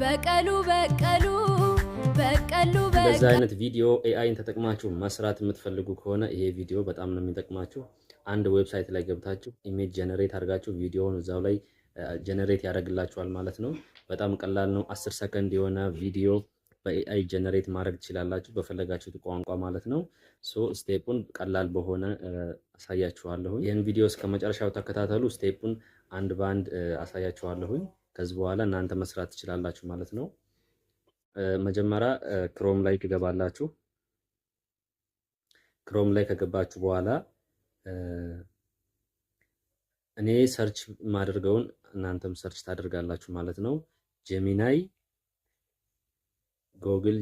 በቀሉ በቀሉ በቀሉ በዛ አይነት ቪዲዮ ኤአይን ተጠቅማችሁ መስራት የምትፈልጉ ከሆነ ይሄ ቪዲዮ በጣም ነው የሚጠቅማችሁ። አንድ ዌብሳይት ላይ ገብታችሁ ኢሜጅ ጀነሬት አድርጋችሁ ቪዲዮውን እዛው ላይ ጀነሬት ያደርግላችኋል ማለት ነው። በጣም ቀላል ነው። 10 ሰከንድ የሆነ ቪዲዮ በኤአይ ጀነሬት ማድረግ ትችላላችሁ በፈለጋችሁት ቋንቋ ማለት ነው። ስቴፑን ቀላል በሆነ አሳያችኋለሁ። ይህን ቪዲዮ እስከ መጨረሻው ተከታተሉ። ስቴፑን አንድ ባንድ አሳያችኋለሁኝ። ከዚህ በኋላ እናንተ መስራት ትችላላችሁ ማለት ነው። መጀመሪያ ክሮም ላይ ትገባላችሁ። ክሮም ላይ ከገባችሁ በኋላ እኔ ሰርች ማድረገውን እናንተም ሰርች ታደርጋላችሁ ማለት ነው። ጄሚናይ ጎግል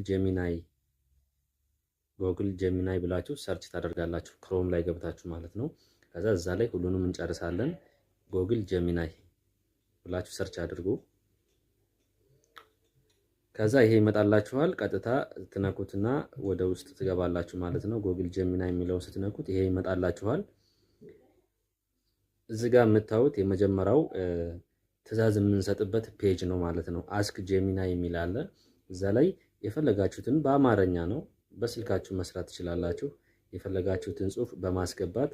ጄሚናይ ብላችሁ ሰርች ታደርጋላችሁ ክሮም ላይ ገብታችሁ ማለት ነው። ከዛ እዛ ላይ ሁሉንም እንጨርሳለን። ጎግል ጄሚናይ ብላችሁ ሰርች አድርጉ። ከዛ ይሄ ይመጣላችኋል። ቀጥታ ትነኩትና ወደ ውስጥ ትገባላችሁ ማለት ነው። ጎግል ጄሚናይ የሚለውን ስትነኩት ይሄ ይመጣላችኋል። እዚህ ጋር የምታዩት የመጀመሪያው ትዕዛዝ የምንሰጥበት ፔጅ ነው ማለት ነው። አስክ ጄሚናይ የሚል አለ። እዛ ላይ የፈለጋችሁትን በአማርኛ ነው፣ በስልካችሁ መስራት ትችላላችሁ። የፈለጋችሁትን ጽሑፍ በማስገባት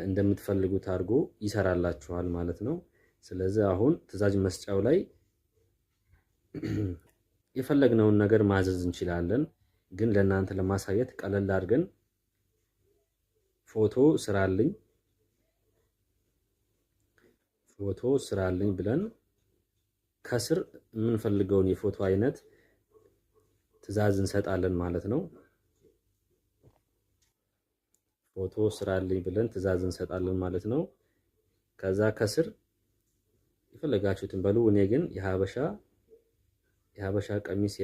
እንደምትፈልጉት አድርጎ ይሰራላችኋል ማለት ነው። ስለዚህ አሁን ትዕዛዝ መስጫው ላይ የፈለግነውን ነገር ማዘዝ እንችላለን። ግን ለእናንተ ለማሳየት ቀለል አድርገን ፎቶ ስራልኝ ብለን ከስር የምንፈልገውን የፎቶ አይነት ትዕዛዝ እንሰጣለን ማለት ነው። ፎቶ ስራልኝ ብለን ትዕዛዝ እንሰጣለን ማለት ነው። ከዛ ከስር የፈለጋችሁትን በሉ። እኔ ግን የሀበሻ ቀሚስ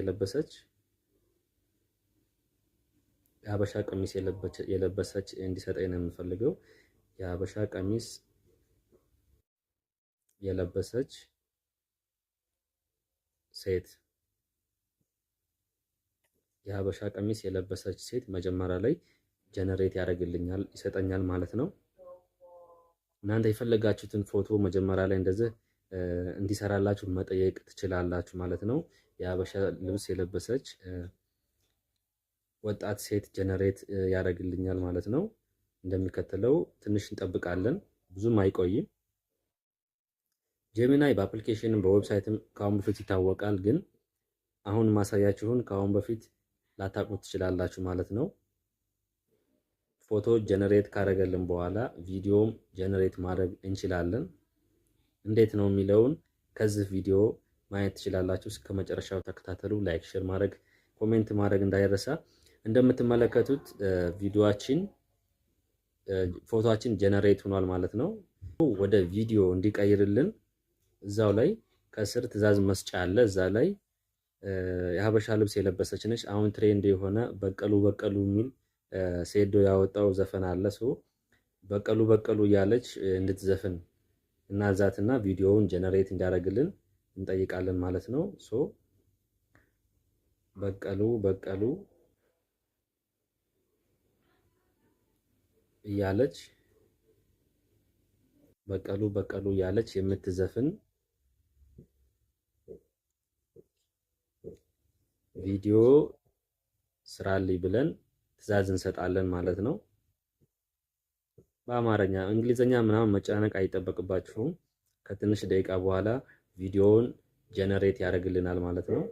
የለበሰች እንዲሰጠኝ ነው የምፈልገው። የሀበሻ ቀሚስ የለበሰች ሴት መጀመሪያ ላይ ጀነሬት ይሰጠኛል ማለት ነው። እናንተ የፈለጋችሁትን ፎቶ መጀመሪያ ላይ እንደዚህ እንዲሰራላችሁ መጠየቅ ትችላላችሁ ማለት ነው። የሀበሻ ልብስ የለበሰች ወጣት ሴት ጀነሬት ያደርግልኛል ማለት ነው። እንደሚከተለው ትንሽ እንጠብቃለን፣ ብዙም አይቆይም። ጄሚናይ በአፕሊኬሽንም በዌብሳይትም ከአሁን በፊት ይታወቃል፣ ግን አሁን ማሳያችሁን ከአሁን በፊት ላታውቁት ትችላላችሁ ማለት ነው። ፎቶ ጀነሬት ካደረገልን በኋላ ቪዲዮም ጀነሬት ማድረግ እንችላለን። እንዴት ነው የሚለውን ከዚህ ቪዲዮ ማየት ትችላላችሁ። እስከ መጨረሻው ተከታተሉ። ላይክ፣ ሼር ማድረግ፣ ኮሜንት ማድረግ እንዳይረሳ። እንደምትመለከቱት ፎቶአችን ጀነሬት ሆኗል ማለት ነው። ወደ ቪዲዮ እንዲቀይርልን እዛው ላይ ከስር ትዕዛዝ መስጫ አለ። እዛ ላይ የሀበሻ ልብስ የለበሰች ነች። አሁን ትሬንድ የሆነ በቀሉ የሚል ሴዶ ያወጣው ዘፈን አለ። በቀሉ እያለች እንድትዘፍን እናዛትና ቪዲዮውን ጀነሬት እንዲያደርግልን እንጠይቃለን ማለት ነው። በቀሉ እያለች የምትዘፍን ቪዲዮ ስራልኝ ብለን ትዕዛዝ እንሰጣለን ማለት ነው። በአማርኛ እንግሊዘኛ ምናምን መጨናነቅ አይጠበቅባችሁም። ከትንሽ ደቂቃ በኋላ ቪዲዮውን ጀነሬት ያደርግልናል ማለት ነው።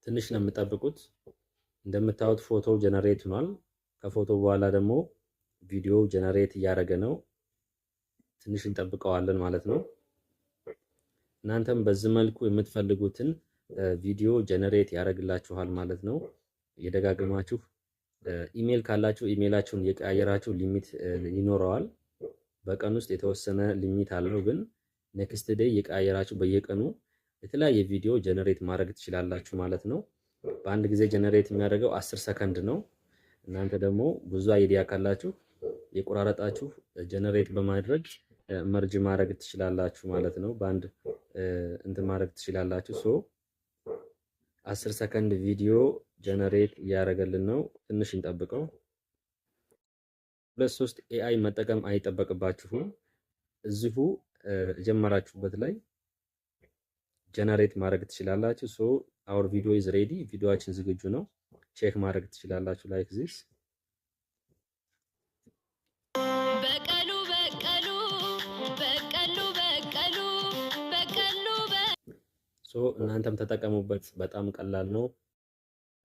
ትንሽ ነው የምጠብቁት። እንደምታዩት ፎቶ ጀነሬት ሆኗል። ከፎቶ በኋላ ደግሞ ቪዲዮ ጀነሬት እያደረገ ነው። ትንሽ እንጠብቀዋለን ማለት ነው። እናንተም በዚህ መልኩ የምትፈልጉትን ቪዲዮ ጀነሬት ያደርግላችኋል ማለት ነው። የደጋግማችሁ ኢሜል ካላችሁ ኢሜላችሁን የቀያየራችሁ ሊሚት ይኖረዋል። በቀን ውስጥ የተወሰነ ሊሚት አለው፣ ግን ኔክስት ዴይ የቀያየራችሁ በየቀኑ የተለያየ ቪዲዮ ጀነሬት ማድረግ ትችላላችሁ ማለት ነው። በአንድ ጊዜ ጀነሬት የሚያደርገው 10 ሰከንድ ነው። እናንተ ደግሞ ብዙ አይዲያ ካላችሁ የቆራረጣችሁ ጀነሬት በማድረግ መርጅ ማድረግ ትችላላችሁ ማለት ነው። በአንድ እንትን ማድረግ ትችላላችሁ። 10 ሰከንድ ቪዲዮ ጀነሬት እያደረገልን ነው። ትንሽ እንጠብቀው። 2-3 ኤአይ መጠቀም አይጠበቅባችሁም። እዚሁ ጀመራችሁበት ላይ ጀነሬት ማድረግ ትችላላችሁ። ሶ our video is ready። ቪዲዮአችን ዝግጁ ነው። ቼክ ማድረግ ትችላላችሁ like this። ሶ እናንተም ተጠቀሙበት። በጣም ቀላል ነው።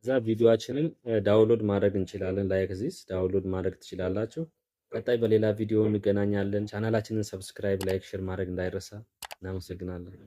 እዛ ቪዲዮአችንን ዳውንሎድ ማድረግ እንችላለን like this። ዳውንሎድ ማድረግ ትችላላችሁ። ቀጣይ በሌላ ቪዲዮ እንገናኛለን። ቻናላችንን ሰብስክራይብ፣ ላይክ፣ ሼር ማድረግ እንዳይረሳ። እናመሰግናለን።